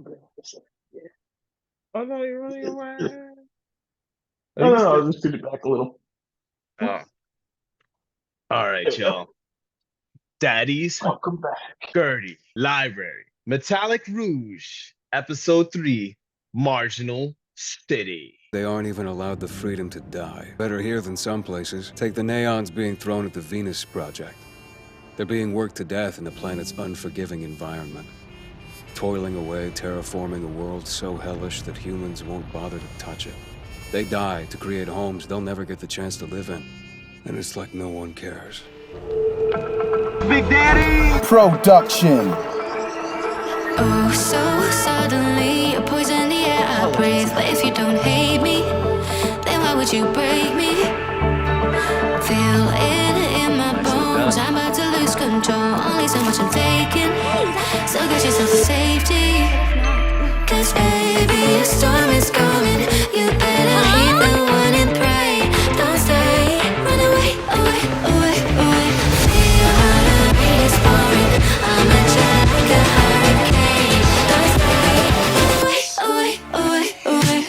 Yeah. Oh no, you're running away. Oh, No, you no, no, still. I'll just scoot it back a little. Oh, all right, There we go. y'all. Daddy's Welcome back. Gertie Library. Metallic Rouge, Episode 3, Marginal City. They aren't even allowed the freedom to die. Better here than some places. Take the neons being thrown at the Venus Project. They're being worked to death in the planet's unforgiving environment. Toiling away, terraforming a world so hellish that humans won't bother to touch it. They die to create homes they'll never get the chance to live in. And it's like no one cares. Big Daddy! Production. Oh, so suddenly you're poison the air I breathe. But if you don't hate me, then why would you break me? Feel it in my bones, I'm about to lose control. Only so much I'm taking, so get yourself to safety. Cause baby, a storm is coming. You better heed the one and pray. Don't stay, run away, away, away, away. Feel how the rain is pouring. I'm a jet like a hurricane. Don't stay, run away, away, away, away.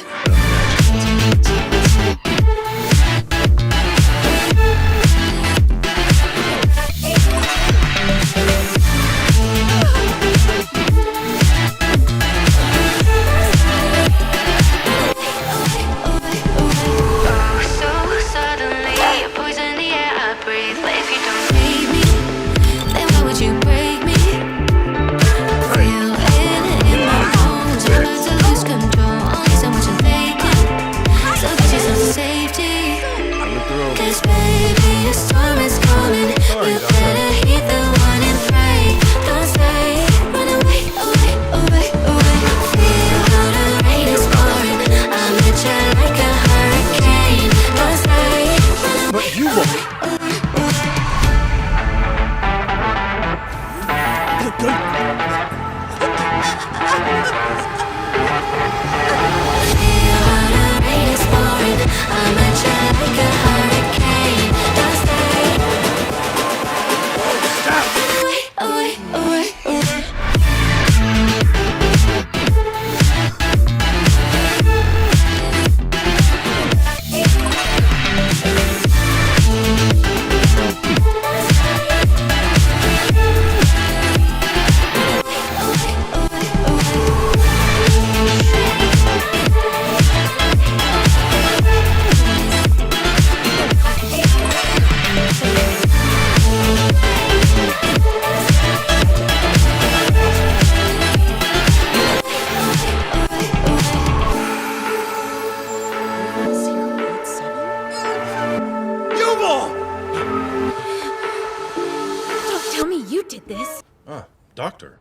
Tell me you did this. Ah, doctor.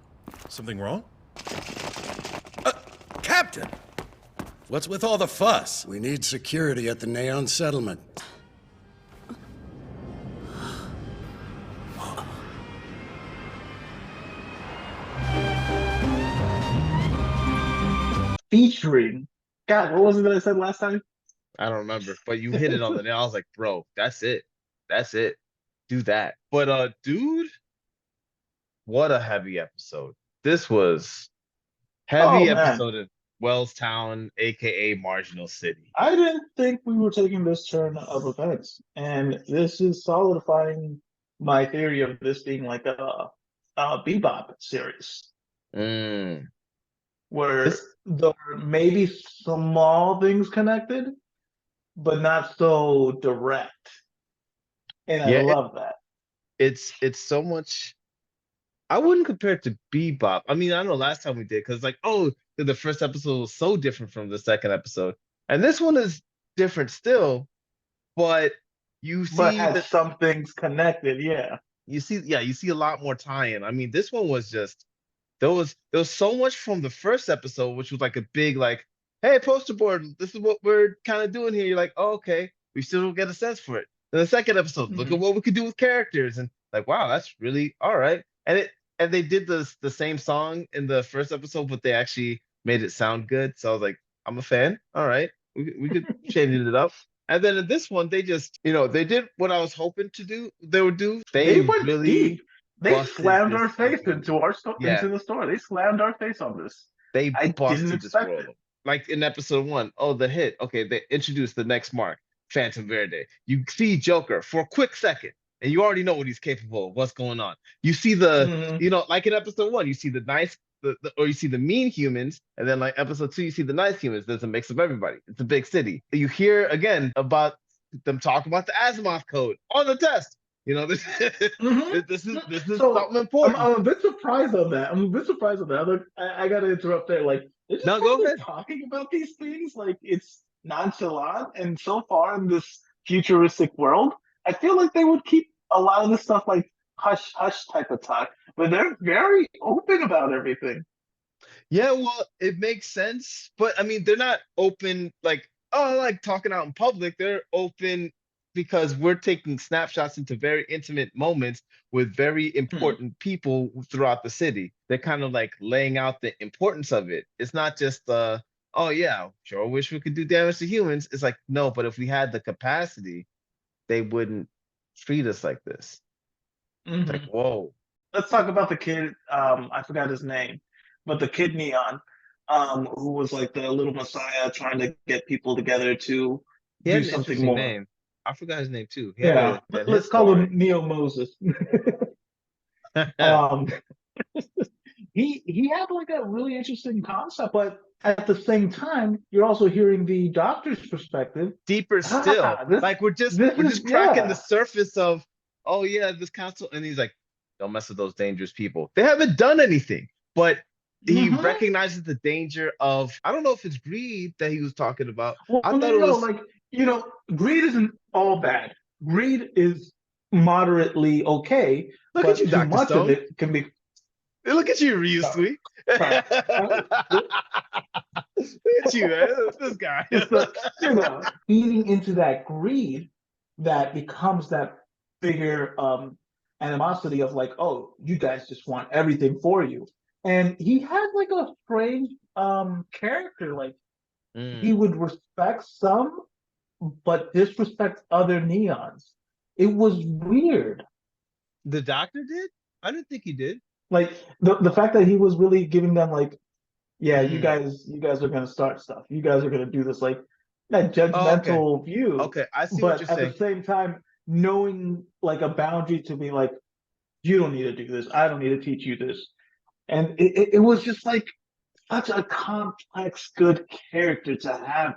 Something wrong? Captain! What's with all the fuss? We need security at the Neon settlement. Featuring. God, what was it that I said last time? I don't remember, but you hit it on the nail. I was like, bro, that's it. That's it. Do that. But dude, what a heavy episode. This was Oh heavy man, episode in Wellstown, aka Marginal City. I didn't think we were taking this turn of events, and this is solidifying my theory of this being like a Bebop series, Mm. where This, there may be small things connected, but not so direct. And I yeah, love that. it's so much. I wouldn't compare it to Bebop. I mean, I know last time we did because like, oh, the first episode was so different from the second episode, and this one is different still. But you But see has that some things connected, yeah. you see a lot more tie-in. I mean, this one was just there was so much from the first episode, which was like a big like, hey, poster board, this is what we're kind of doing here. You're like, oh, okay, we still don't get a sense for it. Then the second episode, look Mhm. at what we could do with characters, and like, wow, that's really all right. And they did the same song in the first episode, but they actually made it sound good. So I was like, I'm a fan. All right, we could change it up. And then in this one, they just, they did what I was hoping to do. They would do. They They went really deep. They busted slammed this our face episode. into Yeah, the story. They slammed our face on this. They I didn't busted this expect world. it. Like in episode one, oh, the hit. Okay, they introduced the next mark, Phantom Verde. You see Joker for a quick second, and you already know what he's capable of, what's going on. You see Mhm. like in episode one, you see the nice, or you see the mean humans, and then like episode two, you see the nice humans. There's a mix of everybody. It's a big city. You hear again about them talk about the Asimov code on the test. This Mhm. this is So something important. I'm a bit surprised on that. I'm a bit surprised on that. Look, I gotta interrupt there. Like, they're just Now kind go of ahead. talking about these things like it's nonchalant. And so far in this futuristic world, I feel like they would keep a lot of this stuff like hush hush type of talk, but they're very open about everything. Yeah, well, it makes sense, but I mean, they're not open like, oh, like talking out in public. They're open because we're taking snapshots into very intimate moments with very Hmm. important people throughout the city. They're kind of like laying out the importance of it. It's not just oh yeah, sure wish we could do damage to humans. It's like, no, but if we had the capacity, they wouldn't treat us like this. It's like, Hmm. whoa. Let's talk about the kid. I forgot his name, but the kid Neon, who was like the little messiah trying to get people together to He do had an something interesting more. name. I forgot his name too. He had Yeah, his let's call him story. Neo Moses. um, he had like a really interesting concept, but at the same time, you're also hearing the doctor's perspective. Deeper still. Ah, this Like we're just this we're is just cracking the yeah. surface of, oh yeah, this council, and he's like, don't mess with those dangerous people. They haven't done anything, but he Hmm. recognizes the danger of, I don't know if it's greed that he was talking about. Well, I no, thought it no, no. was, Like, greed isn't all bad. Greed is moderately okay, look at but you, too Dr. much of Stone. it can be. Look at you, Ryu Sorry, Sweet. sorry. Look at you, man. This guy. It's the feeding into that greed that becomes that bigger animosity of like, oh, you guys just want everything for you. And he had like a strange character. Like, he Mm. would respect some, but disrespect other neons. It was weird. The doctor did? I didn't think he did. Like, the fact that he was really giving them like, yeah, Mm. you guys are gonna start stuff. You guys are gonna do this, like, that Oh, okay. judgmental view, Okay. I see what you're but at the saying. same time knowing like a boundary to be like, you don't need to do this. I don't need to teach you this. And it was just like such a complex, good character to have.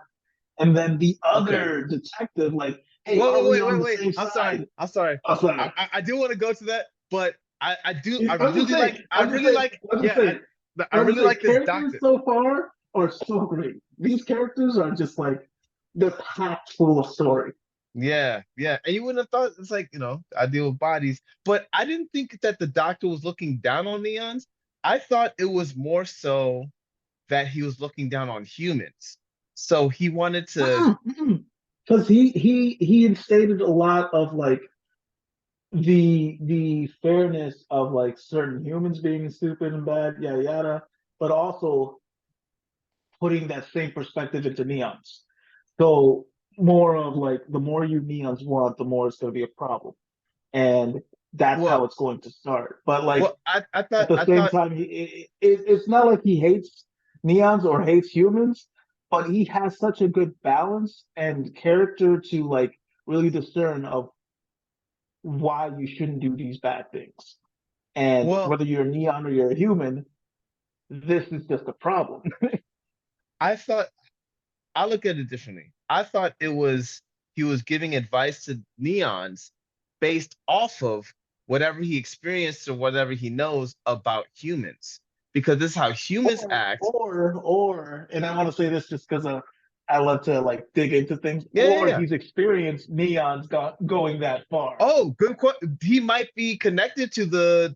And then the Okay. other detective, like, hey, Wait, are wait, we wait, on wait, the wait. same I'm sorry. side? I'm sorry. Oh, sorry. I do want to go to that, but I I'm just really saying. like, I'm just saying. I'm just yeah, saying. I I'm just really saying. like this Characters doctor. so far are so great. These characters are just like they're packed full of story. Yeah, yeah. And you wouldn't have thought it's like, I deal with bodies, but I didn't think that the doctor was looking down on neons. I thought it was more so that he was looking down on humans. So he wanted to, Because he instated a lot of like the fairness of like certain humans being stupid and bad, yada yada, but also putting that same perspective into neons. So more of like the more you neons want, the more it's going to be a problem, and that's how well, it's going to start. But like at the I same thought, time, it's not like he hates neons or hates humans, but he has such a good balance and character to like really discern of why you shouldn't do these bad things. And well, whether you're a neon or you're a human, this is just a problem. I thought I look at it differently. I thought it was he was giving advice to neons based off of whatever he experienced or whatever he knows about humans, because this is how humans act. And I want to say this just because I love to like dig into things, Yeah, yeah, or yeah. he's experienced neons going that far. Oh, good question. He might be connected to the.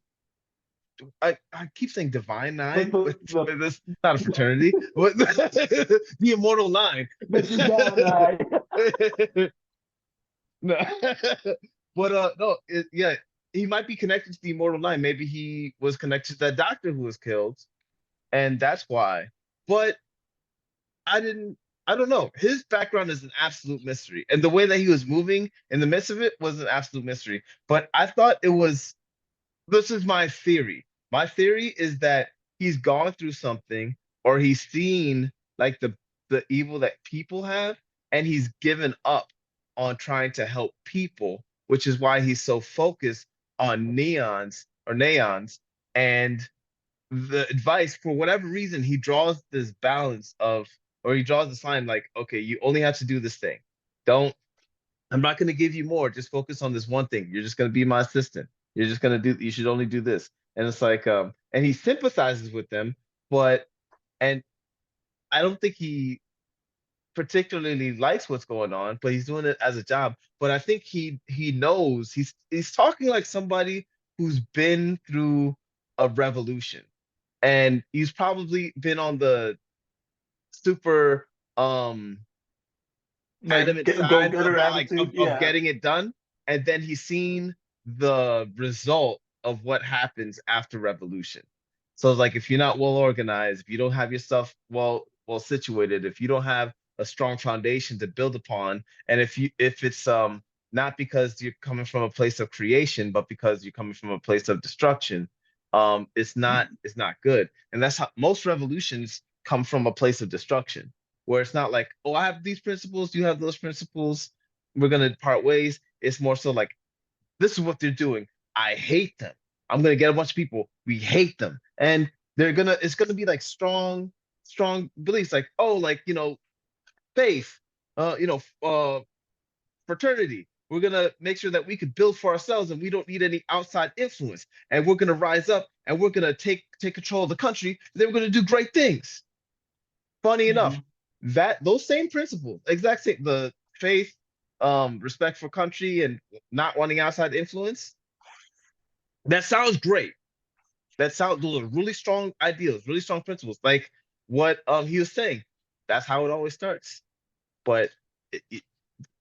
I keep saying Divine Like Nine, but that's not a the, fraternity. But the Immortal Nine. the No. But no, yeah, he might be connected to the Immortal Nine. Maybe he was connected to that doctor who was killed, and that's why. But I didn't. I don't know. His background is an absolute mystery, and the way that he was moving in the midst of it was an absolute mystery. But I thought it was. This is my theory. My theory is that he's gone through something or he's seen like the evil that people have, and he's given up on trying to help people, which is why he's so focused on neons. And the advice, for whatever reason, he draws this balance of, or he draws this line like, okay, you only have to do this thing. Don't, I'm not going to give you more. Just focus on this one thing. You're just going to be my assistant. You're just going to do, you should only do this. And it's like, and he sympathizes with them, but, and I don't think he particularly likes what's going on, but he's doing it as a job. But I think he knows he's talking like somebody who's been through a revolution, and he's probably been on the super Like adamant go side getter about like attitude. of Yeah. getting it done, and then he's seen the result of what happens after revolution. So it's like, if you're not well organized, if you don't have your stuff well situated, if you don't have a strong foundation to build upon, and if it's not because you're coming from a place of creation, but because you're coming from a place of destruction, it's not good. And that's how most revolutions come, from a place of destruction, where it's not like, oh, I have these principles, you have those principles, we're gonna part ways. It's more so like, this is what they're doing. I hate them. I'm gonna get a bunch of people. We hate them, and it's gonna be like strong beliefs, like, oh, like, faith, fraternity. We're gonna make sure that we could build for ourselves, and we don't need any outside influence. And we're gonna rise up, and we're gonna take control of the country. And then we're gonna do great things. Funny enough, Mhm. that those same principles, exact same, the faith, respect for country, and not wanting outside influence. That sounds great. Those are really strong ideals, really strong principles. Like what he was saying. That's how it always starts. But it, it,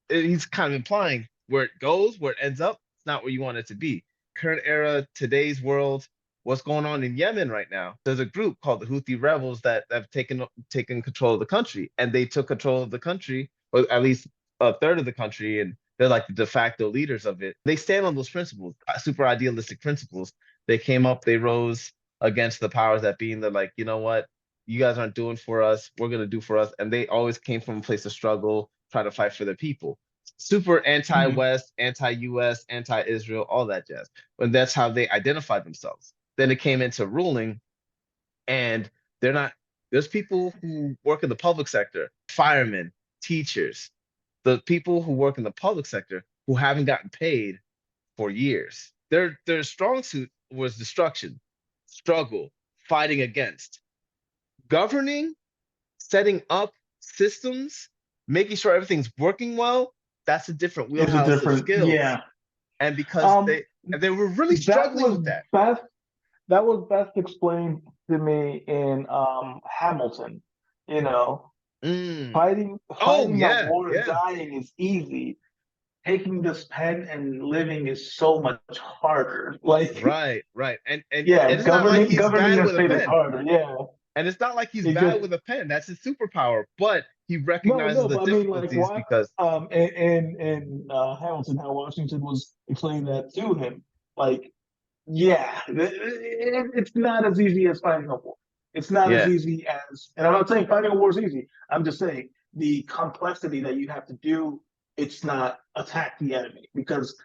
he's kind of implying where it goes, where it ends up, it's not where you want it to be. Current era, today's world, what's going on in Yemen right now? There's a group called the Houthi rebels that have taken control of the country, and they took control of the country, or at least a third of the country, and they're like the de facto leaders of it. They stand on those principles, super idealistic principles. They came up, they rose against the powers that be, and they're like, you know what? You guys aren't doing for us. We're gonna do for us. And they always came from a place of struggle, try to fight for their people. Super Mhm. anti-West, anti-US, anti-Israel, all that jazz. And that's how they identified themselves. Then it came into ruling, and they're not. There's people who work in the public sector, firemen, teachers, the people who work in the public sector who haven't gotten paid for years. Their strong suit was destruction, struggle, fighting against, governing, setting up systems, making sure everything's working well. That's a different It's a wheelhouse of different. skills. Yeah. And because Um, they were really that struggling was with that. best. That was best explained to me in Hamilton. You know, Mm. Oh fighting a yeah, war and yeah. dying is easy. Taking this pen and living is so much harder. Like, Right, right. And yeah, it's not like he's governing bad a with a state is pen. harder. Yeah, And it's not like he's it just bad with a pen. That's his superpower. But he recognizes no, the but I mean, like, difficulties why? because In Hamilton, how Washington was explaining that to him, like, yeah, it's not as easy as fighting a war. It's not as yeah, easy as, and I'm not saying fighting a war is easy. I'm just saying the complexity that you have to do. It's not attack the enemy, because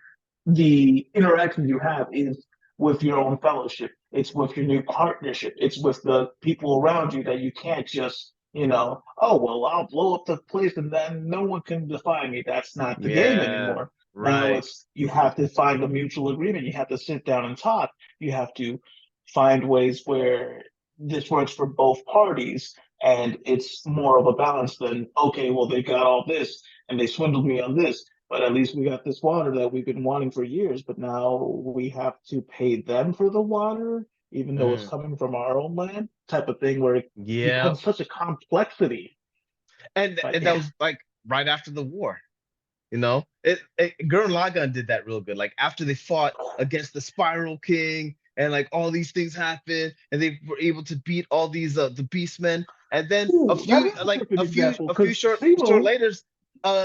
the interactions you have is with your own fellowship. It's with your new partnership. It's with the people around you that you can't just, oh, well, I'll blow up the place and then no one can defy me. That's not the game yeah, anymore. Now right. it's, you have to find a mutual agreement. You have to sit down and talk. You have to find ways where this works for both parties. And it's more of a balance than, okay, well, they got all this and they swindled me on this, but at least we got this water that we've been wanting for years, but now we have to pay them for the water, even though it's Mm, coming from our own land, type of thing, where it yeah. becomes such a complexity. But And that yeah, was like right after the war. Gurren Lagann did that real good. Like after they fought against the Spiral King, and like all these things happened, and they were able to beat all these the Beastmen. And then a ooh, that few is a like perfect example, a few because short Simo, later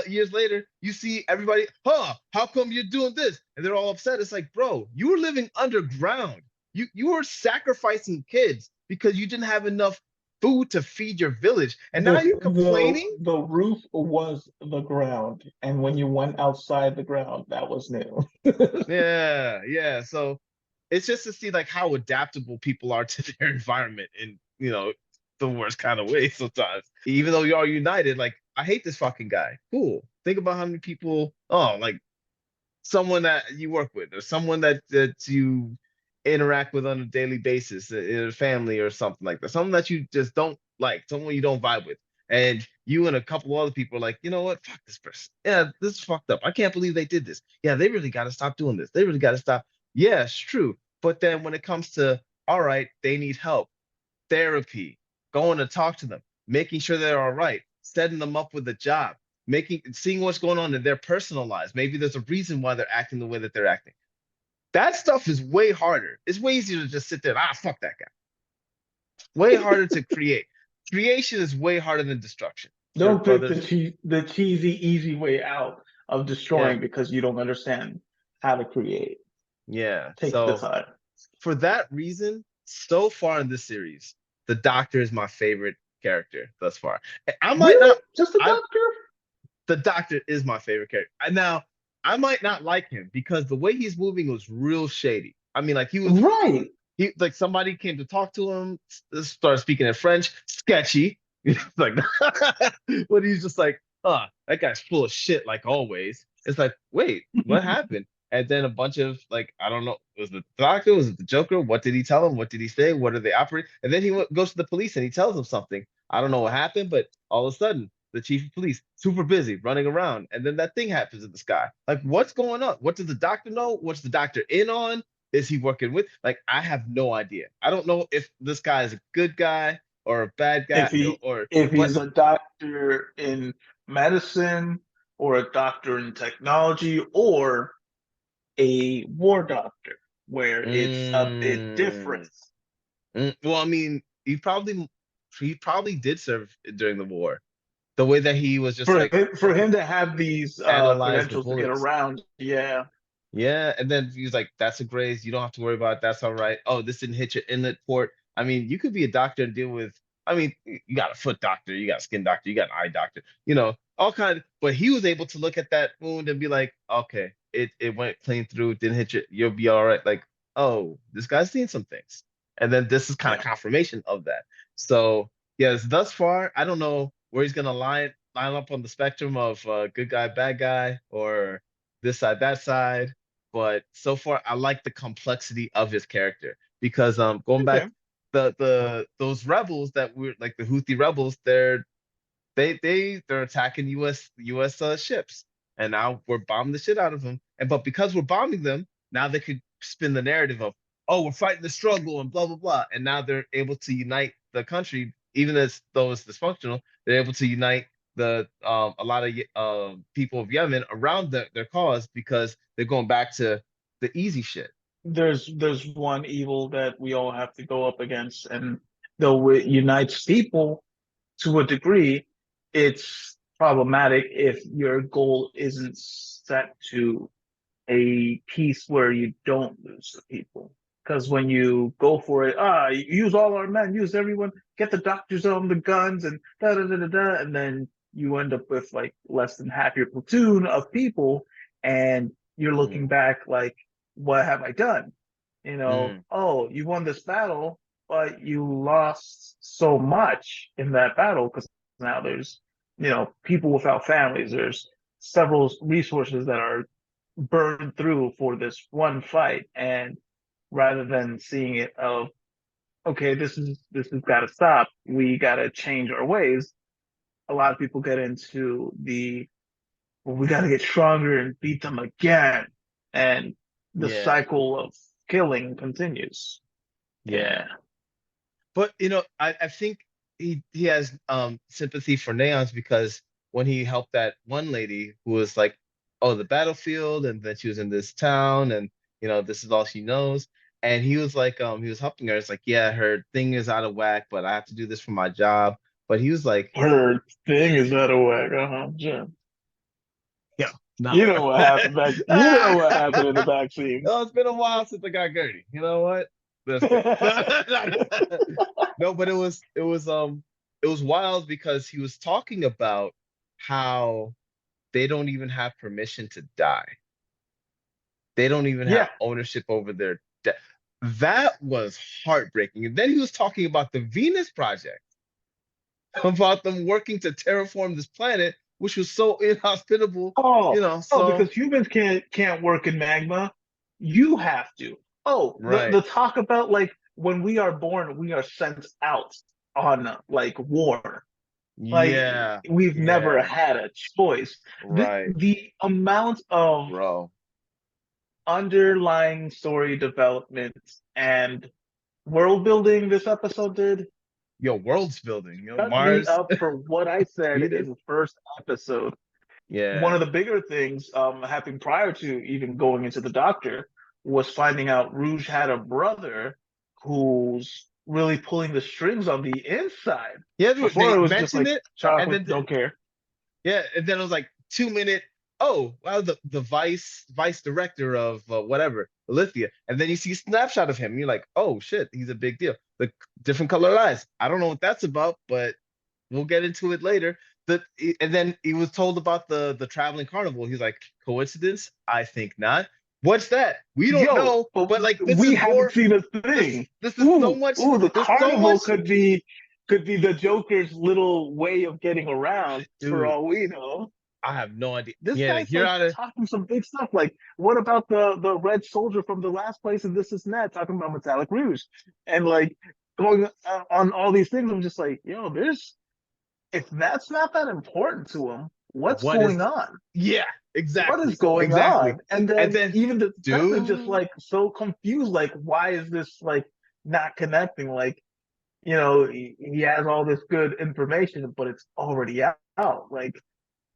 years later, you see everybody, huh, how come you're doing this? And they're all upset. It's like, bro, you were living underground. You were sacrificing kids because you didn't have enough food to feed your village, and now you're complaining. The roof was the ground, and when you went outside the ground, that was new. Yeah, yeah. So it's just to see like how adaptable people are to their environment in, the worst kind of way sometimes. Even though you're all united, like I hate this fucking guy. Cool. Think about how many people, oh, like someone that you work with or someone that you interact with on a daily basis in a family or something like that. Someone that you just don't like, someone you don't vibe with. And you and a couple other people are like, you know what? Fuck this person. Yeah, this is fucked up. I can't believe they did this. Yeah, they really got to stop doing this. They really got to stop. Yeah, it's true. But then when it comes to, all right, they need help, therapy, going to talk to them, making sure they're all right, setting them up with a job, seeing what's going on in their personal lives. Maybe there's a reason why they're acting the way that they're acting. That stuff is way harder. It's way easier to just sit there, fuck that guy. Way harder to create. Creation is way harder than destruction. Don't pick Brothers. the cheesy, easy way out of Yeah. destroying because you don't understand how to create. Yeah. Take the So time. for that reason, so far in this series, the Doctor is my favorite character thus far. I might Really? not. Just the I, doctor? the Doctor is my favorite character. Now, I might not like him because the way he's moving was real shady. I mean, like Right. he like somebody came to talk to him, started speaking in French, sketchy. Like, but he's just like, that guy's full of shit, like always. It's like, wait, what happened? And then a bunch of like, I don't know, was it the doctor? Was it the Joker? What did he tell him? What did he say? What are they operating? And then he goes to the police and he tells them something. I don't know what happened, but all of a sudden, the chief of police super busy running around, and then that thing happens in the sky. Like, what's going on? What does the doctor know? What's the doctor in on? Is he working with? Like, I have no idea. I don't know if this guy is a good guy or a bad guy, If but he's a doctor in medicine or a doctor in technology or a war doctor where it's a bit different. well, I mean, he probably did serve during the war. The way that he was just like For him to have these analyze the credentials to get bullets. around, yeah. Yeah, and then he was like, "That's a graze. You don't have to worry about it. That's all right. Oh, this didn't hit your inlet port." I mean, you could be a doctor and deal with. I mean, you got a foot doctor, you got a skin doctor, you got an eye doctor. All kind of. But he was able to look at that wound and be like, "Okay, it went clean through. Didn't hit you. You'll be all right." Like, oh, this guy's seen some things, and then this is kind of confirmation of that. So yes, thus far, I don't know where he's gonna line up on the spectrum of good guy, bad guy, or this side, that side. But so far I like the complexity of his character because going Okay. back the those rebels that were like the Houthi rebels, they're attacking US ships, and now we're bombing the shit out of them. But because we're bombing them, now they could spin the narrative of, oh, we're fighting the struggle and blah blah blah, and now they're able to unite the country, even though it's dysfunctional. They're able to unite the a lot of people of Yemen around their cause because they're going back to the easy shit. There's one evil that we all have to go up against, and though it unites people to a degree, it's problematic if your goal isn't set to a piece where you don't lose the people. Because when you go for it, use all our men, use everyone, get the doctors on the guns, and da da da da da, and then you end up with like less than half your platoon of people, and you're looking Mm, back like, what have I done? mm, Oh, you won this battle, but you lost so much in that battle because now there's, people without families. There's several resources that are burned through for this one fight, and rather than seeing it of, okay, this has got to stop, we got to change our ways, a lot of people get into the, well, we got to get stronger and beat them again, and the yeah, cycle of killing continues. yeah. Yeah. But I think he has sympathy for Neons because when he helped that one lady who was like, oh, the battlefield, and then she was in this town, and this is all she knows. And he was like, he was helping her. It's like, yeah, her thing is out of whack, but I have to do this for my job. But he was like, Her thing is out of whack, Jim. yeah, You no. know what happened back. You know what happened in the back scene. Oh, it's been a while since I got Gertie. You know what? That's good. No, but it was wild because he was talking about how they don't even have permission to die. They don't even have Yeah. ownership over their death. That was heartbreaking. And then he was talking about the Venus Project, about them working to terraform this planet, which was so inhospitable, Oh, oh, so because humans can't work in magma. You have to. Oh, right. the talk about like when we are born, we are sent out on like war. Like Yeah, we've never yeah, had a choice. right, The amount of bro. underlying story development and world building this episode did Yo, world's building, cut me Mars, up for what I said Venus. in the first episode. One Yeah. of the bigger things happening prior to even going into the doctor was finding out Rouge had a brother who's really pulling the strings on the inside. Yeah, Before they it was just mentioned like it, and chocolate, then don't care. yeah, and then it was like 2 minute. Oh, wow, the vice director of whatever, Lithia, and then you see a snapshot of him. You're like, oh shit, he's a big deal. The different color eyes. I don't know what that's about, but we'll get into it later. And then he was told about the traveling carnival. He's like, coincidence? I think not. What's that? We don't Yo, know, but but like this we is haven't more. seen a This thing. this is so much. Ooh, the There's so carnival much, could be the Joker's little way of getting around for dude. all we know. I have no idea. This Yeah, like guy's you're like out of. talking some big stuff. Like, what about the Red Soldier from the last place and this is that talking about Metallic Rouge and like going on all these things. I'm just like, yo, there's if that's not that important to him, what's What is? going on? Yeah, What is exactly, going exactly. on? And And then then, even the detective just dude, like so confused, like, why is this like not connecting? Like, he has all this good information, but it's already out. Like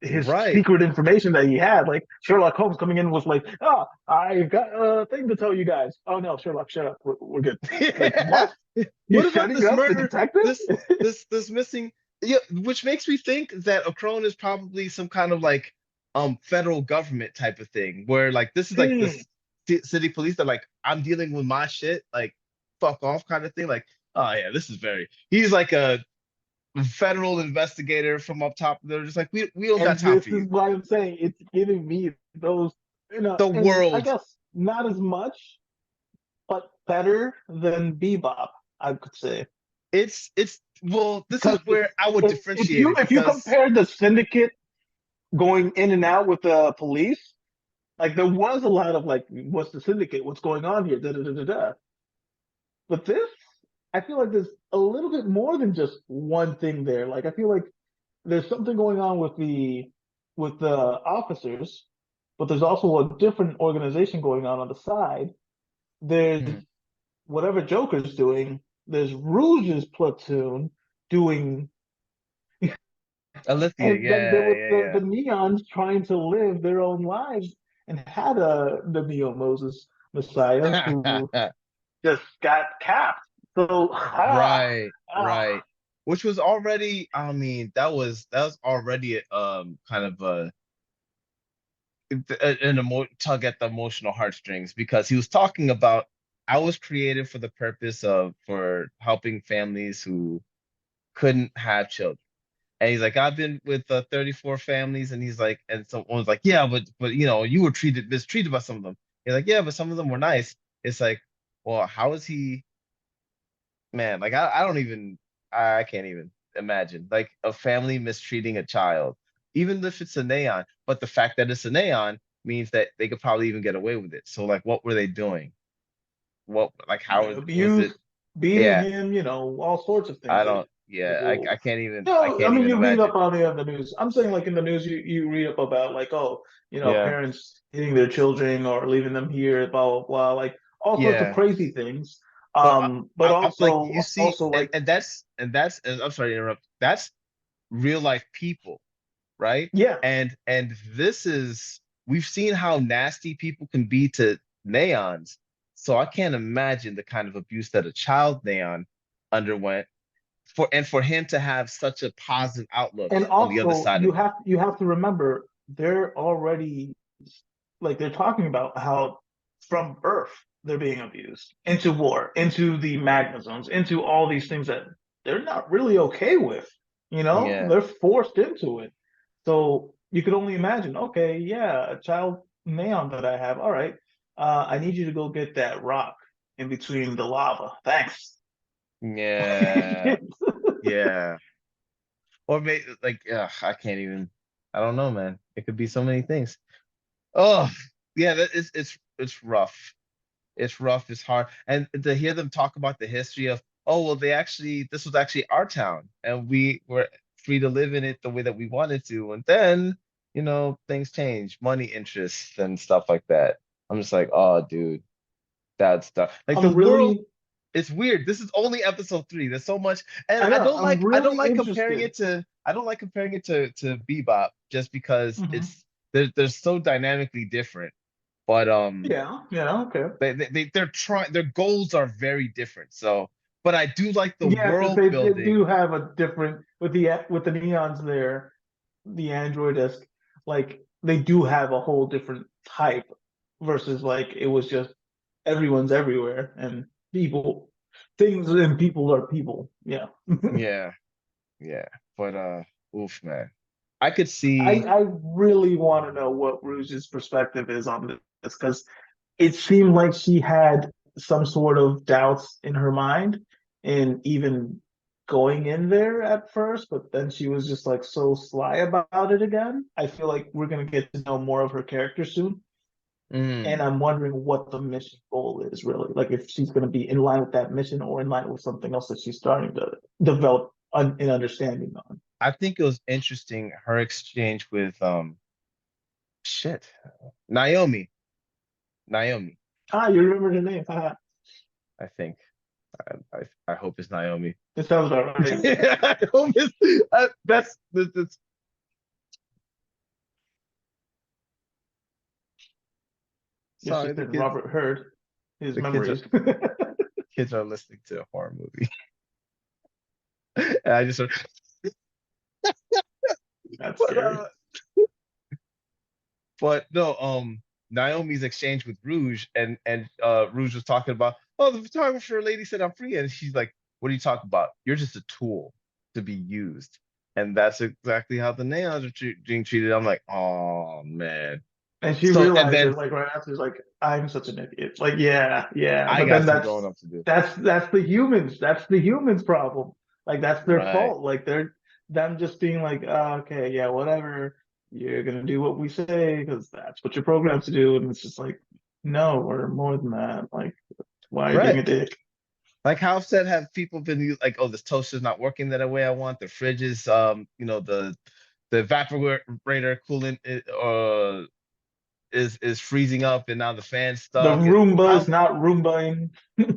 his right. secret information that he had, like Sherlock Holmes coming in was like, "Oh, I've got a thing to tell you guys." Oh no, Sherlock, shut up. We're good. Like what? You're What about shutting this up the murder? detective? This missing. Yeah, which makes me think that Akron is probably some kind of like federal government type of thing, where like this is like Mm. this city police that like I'm dealing with my shit, like fuck off kind of thing. Like, oh yeah, this is very. He's like a federal investigator from up top. They're just like we don't got And time this for is you. why I'm saying it's giving me those, The and I world. guess not as much, but better than Bebop, I could say. It's well, this is Because where I would if differentiate you it if you because compare the syndicate going in and out with the police, like there was a lot of like, what's the syndicate? What's going on here? Da da da da da. But this, I feel like there's a little bit more than just one thing there. Like I feel like there's something going on with the officers, but there's also a different organization going on the side. There's hmm, whatever Joker's doing. There's Rouge's platoon doing, Alithia, and then there yeah, was the yeah, Neons trying to live their own lives and had the Neo Moses Messiah who yeah. just got capped. So Right, ah, right. Which was already, I mean, that was already kind of an tug at the emotional heartstrings because he was talking about I was created for the purpose of for helping families who couldn't have children. And he's like, I've been with 34 families, and he's like, and someone was like, yeah, but you were treated mistreated by some of them. He's like, yeah, but some of them were nice. It's like, well, how is he, man? Like, I don't even, I can't even imagine like a family mistreating a child, even if it's a neon. But the fact that it's a neon means that they could probably even get away with it. So like, what were they doing? What like was it? abuse, beating Yeah, him, all sorts of I things that don't. Yeah, people. I I can't mean, even you read up imagine. on the news. I'm saying, like in the news, you read up about like, oh, Yeah, parents hitting their children or leaving them here, blah blah blah, like all sorts of yeah. crazy things. But But I'm like you see, also like, and I'm sorry to interrupt. That's real life people, right? yeah, And this is we've seen how nasty people can be to neons. So I can't imagine the kind of abuse that a child neon underwent for him to have such a positive outlook and on the other also side of it. you have to remember they're already like they're talking about how from birth. they're being abused, into war, into the magma zones, into all these things that they're not really okay with. Yeah. They're forced into it. So you could only imagine, okay, yeah, a child neon that I have. All right, I need you to go get that rock in between the lava. Thanks. Yeah. Yeah. Or maybe like, I can't even. I don't know, man. It could be so many things. Oh, yeah. It's rough. It's rough. It's hard, and to hear them talk about the history of, oh well, this was actually our town, and we were free to live in it the way that we wanted to, and then things change, money interests and stuff like that. I'm just like, oh, dude, that's stuff. Like the I'm world, really, it's weird. This is only episode 3. There's so much, and I I know, don't I'm like I don't really like comparing interested. it to I don't like comparing it to Bebop just because Hmm. they're so dynamically different. But Yeah, yeah, okay. they're trying, their goals are very different. So, but I do like the Yeah, because world they do building. have a different with the neons there, the android esque, like they do have a whole different type versus like it was just everyone's everywhere and people, things and people are people. Yeah. Yeah, yeah. But oof, man. I could I see. I really want to know what Rouge's perspective is on this because it seemed like she had some sort of doubts in her mind and even going in there at first, but then she was just like so sly about it again. I feel like we're gonna get to know more of her character soon. And Mm, I'm wondering what the mission goal is really. Like if she's gonna be in line with that mission or in line with something else that she's starting to develop an understanding on. I think it was interesting her exchange with shit, Naomi. Naomi, Ah, you remember the name. Haha. I think. I hope it's Naomi. It sounds about right. I hope that's You're sorry. just in Robert Hurd, his The kids are memories. kids are listening to a horror movie, and I just That's but scary. But no, Naomi's exchange with Rouge, and Rouge was talking about, oh, the photographer lady said I'm free, and she's like, what are you talking about? You're just a tool to be used, and that's exactly how the neons are being treated. I'm like, oh man. And she So and realizes then like right after, she's like, I'm such an idiot. Like, yeah, yeah. I But then got some growing up to do. that's the humans. That's the humans' problem. Like that's their Right, fault. Like they're them just being like, oh, okay, yeah, whatever. You're gonna do what we say because that's what you're programmed to do. And it's just like, no, we're more than that. Like, why are you being right. a dick? Like how upset have people been like, oh, this toaster's not working that way I want. The fridge is, the evaporator coolant is freezing up, and now the fan's The stuck. And Roomba is not Roombaing.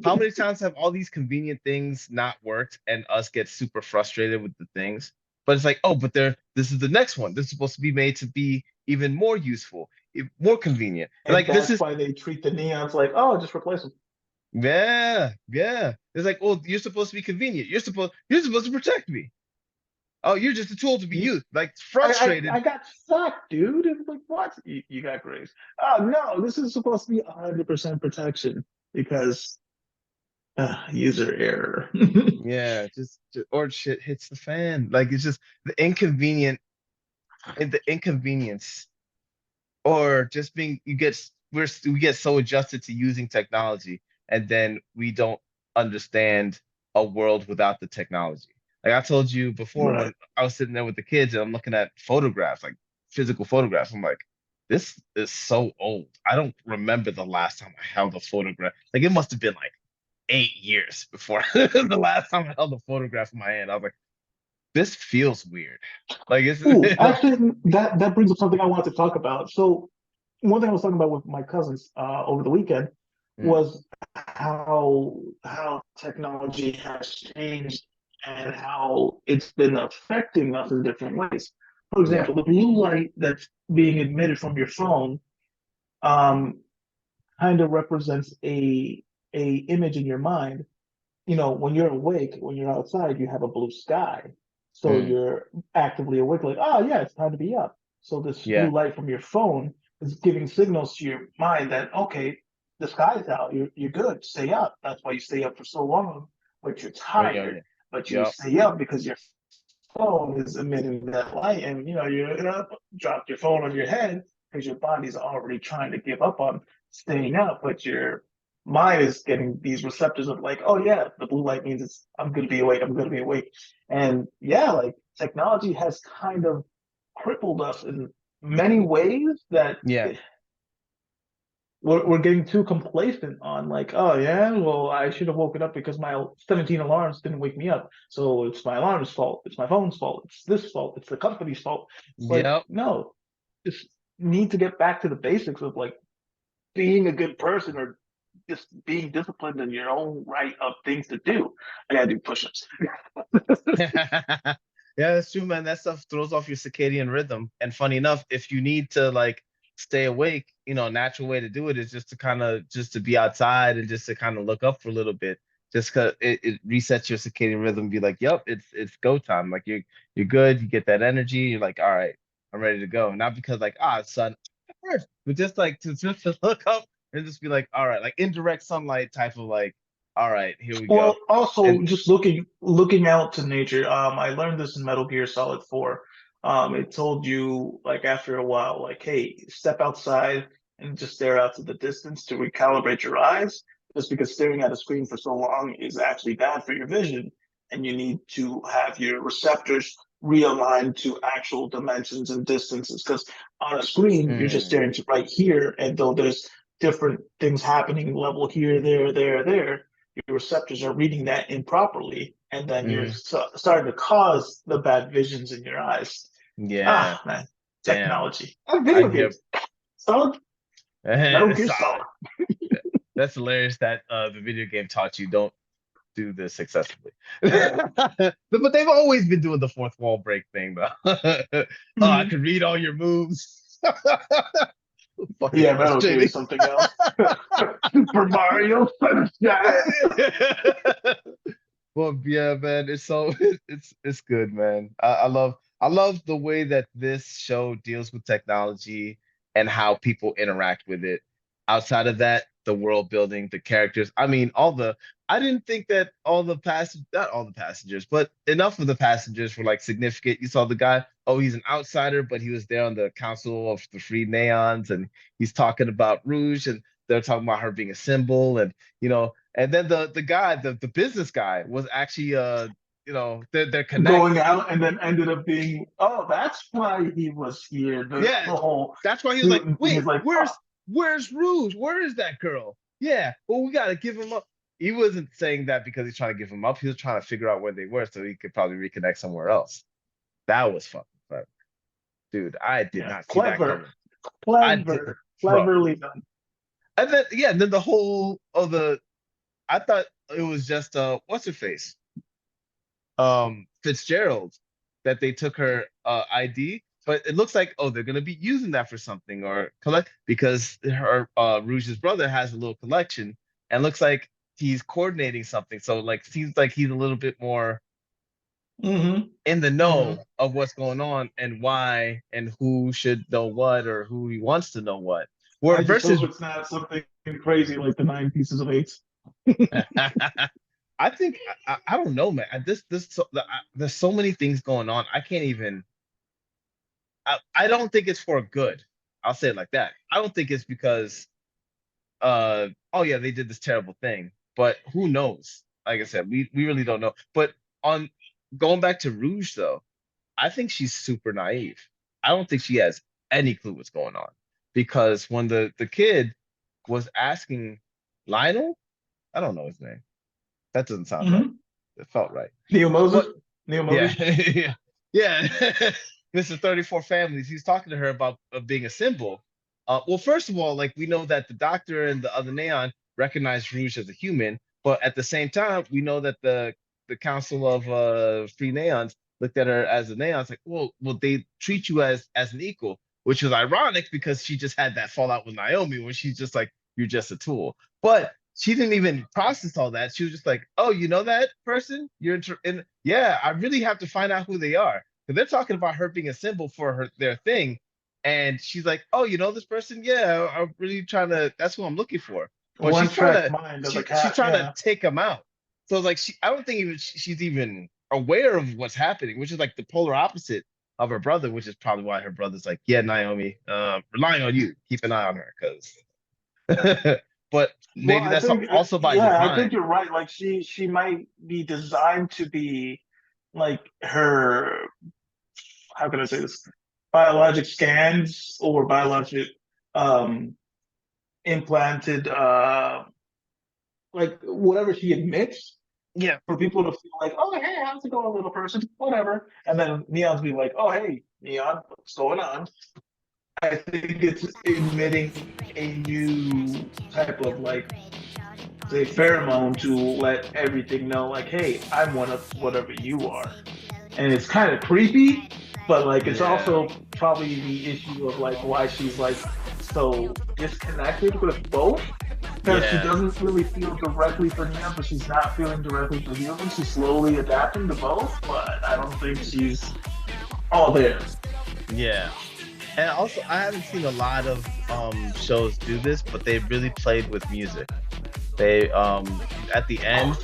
how many times have all these convenient things not worked and us get super frustrated with the things? But it's like, oh, but this is the next one. This is supposed to be made to be even more useful, more convenient. And Like this that's is, why they treat the neons like, oh, just replace them. yeah, yeah. It's like, oh, you're supposed to be convenient. You're supposed to protect me. Oh, you're just a tool to be You, used. Like frustrated. I got sucked, dude. It's like, what? You got grace. Oh, no, this is supposed to be 100% protection because user error. Yeah, just or shit hits the fan. Like it's just the inconvenience, or just being we get so adjusted to using technology, and then we don't understand a world without the technology. Like I told you before, Right. when I was sitting there with the kids and I'm looking at photographs, like physical photographs, I'm like, this is so old. I don't remember the last time I held a photograph. Like it must have been like 8 years before the last time I held a photograph in my hand. I was like, this feels weird. Like it's Ooh, actually, that brings up something I wanted to talk about. So, one thing I was talking about with my cousins over the weekend Mm, was how technology has changed and how it's been affecting us in different ways. For yeah, example, the blue light that's being emitted from your phone um, kind of represents a image in your mind. When you're awake, when you're outside, you have a blue sky. So mm, you're actively awake, like, oh yeah, it's time to be up. So this blue yeah, light from your phone is giving signals to your mind that, okay, the sky's out. You're good. Stay up. That's why you stay up for so long, but you're Oh yeah, tired. yeah. But you Yep. stay up because your phone is emitting that light, and you're up, drop your phone on your head because your body's already trying to give up on staying up, but your mind is getting these receptors of like, oh yeah, the blue light means I'm gonna be awake, I'm gonna be awake. And yeah, like technology has kind of crippled us in many ways that Yeah. we're getting too complacent on like, oh yeah, well I should have woken up because my 17 alarms didn't wake me up. So it's my alarm's fault, it's my phone's fault, it's this fault, it's the company's fault. It's like, Yep. no, just need to get back to the basics of like being a good person or just being disciplined in your own right of things to do. I gotta do push-ups. Yeah, that's true, man. That stuff throws off your circadian rhythm. And funny enough, if you need to like stay awake, a natural way to do it is just to kind of just to be outside and just to kind of look up for a little bit. Just cause it resets your circadian rhythm, be like, yep, it's go time. Like you're good, you get that energy, you're like, all right, I'm ready to go. Not because like, it's sun, but just like to just to look up and just be like, all right, like indirect sunlight type of like, all right, here we go. Well, also And just looking out to nature. I learned this in Metal Gear Solid 4. It told you like after a while, like, hey, step outside and just stare out to the distance to recalibrate your eyes. Just because staring at a screen for so long is actually bad for your vision, and you need to have your receptors realigned to actual dimensions and distances. Because on a screen, you're just mm, staring to right here, and though there's different things happening, level here, there, your receptors are reading that improperly, and then you're mhm. starting to cause the bad visions in your eyes. Yeah, Ah, man, damn. technology. And I video get games. Solid, Metal it's Gear Solid. solid. That's hilarious that the video game taught you don't do this successfully. But they've always been doing the fourth wall break thing though. Oh, I Mhm. could read all your moves. Fucking Yeah, Metal Gear frustrating. is something else. Super Mario Sunshine. Well, yeah, man, it's so it's good, man. I love the way that this show deals with technology and how people interact with it. Outside of that, the world building, the characters. I mean, I didn't think that not all the passengers, but enough of the passengers were like significant. You saw the guy, oh, he's an outsider, but he was there on the Council of the Free Neons, and he's talking about Rouge, and they're talking about her being a symbol, and then the guy, the business guy, was actually they're Going connected. out and then ended up being, oh, that's why he was here. The Yeah, whole that's why he was like, shooting thing wait, is like, oh, where's Rouge? Where is that girl? Yeah, well, we gotta give him up. He wasn't saying that because he's trying to give him up. He was trying to figure out where they were so he could probably reconnect somewhere else. That was fucking clever, dude. I did yeah, not see that clever, coming. I did, bro. cleverly done. And then yeah, and then the whole of the I thought it was just what's her face? Fitzgerald, that they took her ID, but it looks like, oh, they're gonna be using that for something or collect because her Rouge's brother has a little collection and looks like he's coordinating something. So like seems like he's a little bit more Hmm. in the Hmm. know of what's going on and why and who should know what or who he wants to know what. Where I just versus hope it's not something crazy like the 9 pieces of eight. I think I don't know, man. There's so many things going on. I can't even. I don't think it's for good. I'll say it like that. I don't think it's because oh yeah, they did this terrible thing. But who knows? Like I said, we really don't know. But on going back to Rouge though, I think she's super naive. I don't think she has any clue what's going on. Because when the kid was asking Lionel, I don't know his name. That doesn't sound right. Hmm. It felt right. Neo Moses, But Neo yeah, Moses. yeah, yeah. Mr. 34 Families, he's talking to her about being a symbol. Well, first of all, like we know that the doctor and the other Neon recognize Rouge as a human, but at the same time, we know that the Council of Free Neons looked at her as a Neon. It's like, well, they treat you as an equal, which is ironic because she just had that fallout with Naomi when she's just like, you're just a tool. But she didn't even process all that. She was just like, "Oh, you know that person? And yeah, I really have to find out who they are because they're talking about her being a symbol for their thing." And she's like, "Oh, you know this person? Yeah, I'm really trying to. That's who I'm looking for." but One she's trying track to mind of she, a she's cat. trying Yeah. to take him out. So it's like I don't think even she's even aware of what's happening, which is like the polar opposite of her brother, which is probably why her brother's like, yeah, Naomi, relying on you, keep an eye on her, because. But Well, maybe I that's think, also by yeah, I think design. you're right. Like she might be designed to be like her. How can I say this? Biologic scans or biologic um implanted like whatever she admits Yeah, for people to feel like, oh hey, how's it going, little person? Whatever. And then Neon's be like, oh hey, Neon, what's going on? I think it's emitting a new type of like say pheromone to let everything know like, hey, I'm one of whatever you are. And it's kind of creepy, but like it's yeah, also probably the issue of like why she's like so disconnected with both because she yeah, doesn't really feel directly for Neon, but she's not feeling directly for humans. She's slowly adapting to both, but I don't think she's all there. yeah. And also, I haven't seen a lot of shows do this, but they really played with music. They at the end,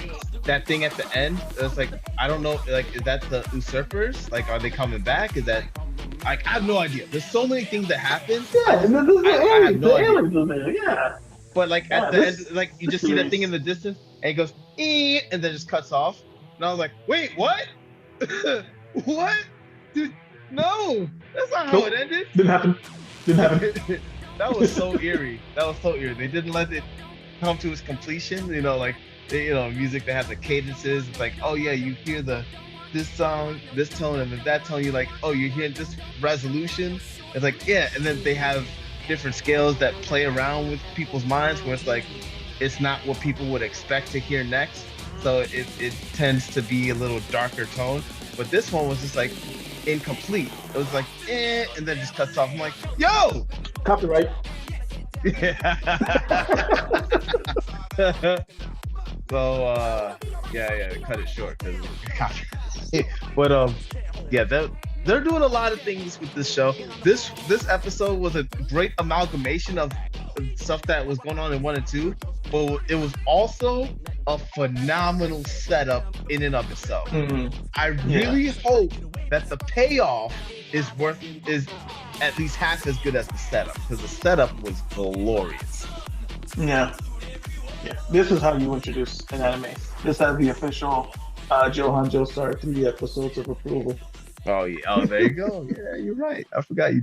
that thing at the end, it's like I don't know, like is that the usurpers? Like, are they coming back? Is that like I have no idea. There's so many things that happen. Yeah, and then there's I have the no idea. aliens in there. Yeah, But like at yeah. the end, like you This just see that thing in series the distance, and it goes and then just cuts off. And I was like, wait, what? What? Dude, no, that's not how it nope, ended. didn't happen. Didn't happen. That was so eerie. That was so eerie. They didn't let it come to its completion. You know, like music that has the cadences. It's like, oh yeah, you hear this song, this tone, and then that tone. You're like, oh, you're hearing this resolution. It's like, yeah, and then they have different scales that play around with people's minds, where it's like, it's not what people would expect to hear next. So it tends to be a little darker tone. But this one was just like incomplete. It was like, and then just cuts off. I'm like, yo. Copyright. Yeah. So yeah, cut it short because but yeah, they're doing a lot of things with this show. This episode was a great amalgamation of stuff that was going on in 1 and 2, but it was also a phenomenal setup in and of itself. I really hope that the payoff is at least half as good as the setup, because the setup was glorious. Yeah. Yeah. This is how you introduce an anime. This has the official Johan Joestar 3 episodes of approval. Oh yeah. Oh, there you go. Yeah, you're right. I forgot you do